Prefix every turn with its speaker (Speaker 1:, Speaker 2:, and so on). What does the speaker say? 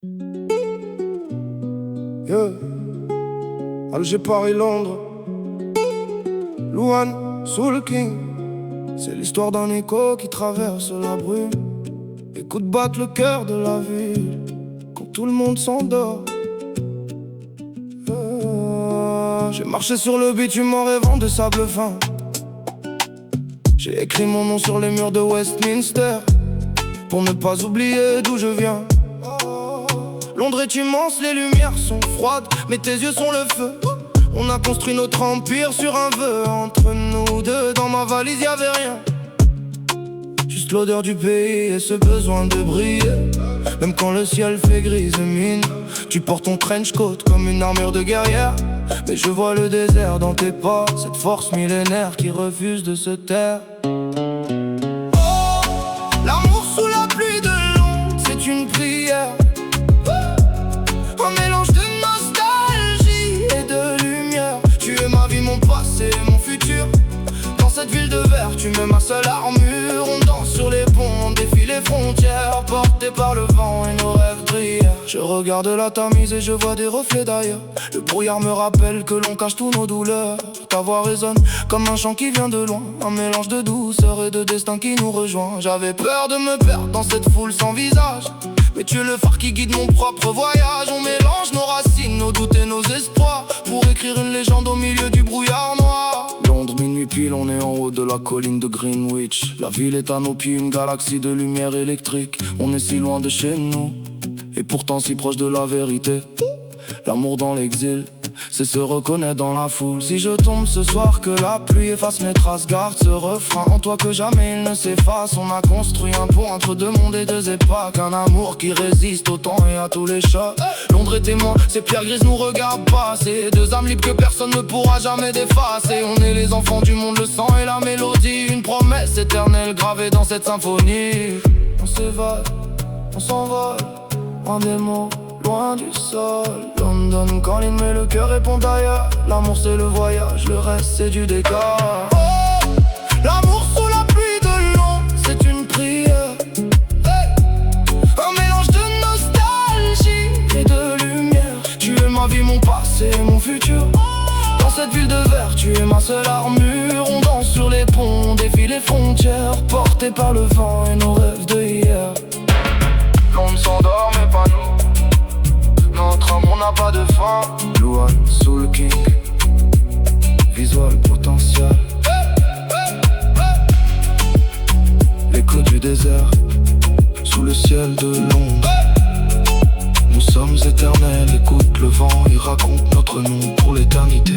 Speaker 1: Yeah. Alger, Paris, Londres. Louane, Soul King. C'est l'histoire d'un écho qui traverse la brume. Écoute battre le cœur de la ville quand tout le monde s'endort. J'ai marché sur le bitume en rêvant de sable fin. J'ai écrit mon nom sur les murs de Westminster pour ne pas oublier d'où je viens. Londres est immense, les lumières sont froides, mais tes yeux sont le feu. On a construit notre empire sur un vœu. Entre nous deux, dans ma valise y'avait rien, juste l'odeur du pays et ce besoin de briller. Même quand le ciel fait grise mine, tu portes ton trench coat comme une armure de guerrière. Mais je vois le désert dans tes pas, cette force millénaire qui refuse de se taire. Oh, l'amour sous la pluie de Londres, c'est une prière. Un mélange de nostalgie et de lumière. Tu es ma vie, mon passé, mon futur. Dans cette ville de verre, tu mets ma seule armure. On danse sur les ponts, on défie les frontières, portés par le vent et nos rêves brillent. Je regarde la Tamise et je vois des reflets d'ailleurs. Le brouillard me rappelle que l'on cache tous nos douleurs. Ta voix résonne comme un chant qui vient de loin, un mélange de douceur et de destin qui nous rejoint. J'avais peur de me perdre dans cette foule sans visage, mais tu es le phare qui guide mon propre voyage. On mélange nos racines, nos doutes et nos espoirs pour écrire une légende au milieu du brouillard noir. Londres, minuit pile, on est en haut de la colline de Greenwich. La ville est à nos pieds, une galaxie de lumière électrique. On est si loin de chez nous et pourtant si proche de la vérité. L'amour dans l'exil, c'est se reconnaître dans la foule. Si je tombe ce soir, que la pluie efface mes traces, garde ce refrain en toi que jamais il ne s'efface. On a construit un pont entre deux mondes et deux époques, un amour qui résiste au temps et à tous les chocs. Londres est témoin, ces pierres grises nous regardent passer, deux âmes libres que personne ne pourra jamais défacer. On est les enfants du monde, le sang et la mélodie, une promesse éternelle gravée dans cette symphonie. On s'évade, on s'envole, loin des mots, loin du sol. London calling mais le cœur répond ailleurs. L'amour c'est le voyage, le reste c'est du décor. Oh, l'amour sous la pluie de Londres, c'est une prière. Hey, un mélange de nostalgie et de lumière. Tu es ma vie, mon passé, mon futur. Dans cette ville de verre, tu es ma seule armure. On danse sur les ponts, on défie les frontières, portés par le vent et nos rêves de hier. Londres s'endort mais pas nous, notre amour n'a pas de fin. Louane, Soul King, visual potentiel. L'écho du désert, sous le ciel de Londres. Nous sommes éternels, écoute le vent, il raconte notre nom pour l'éternité.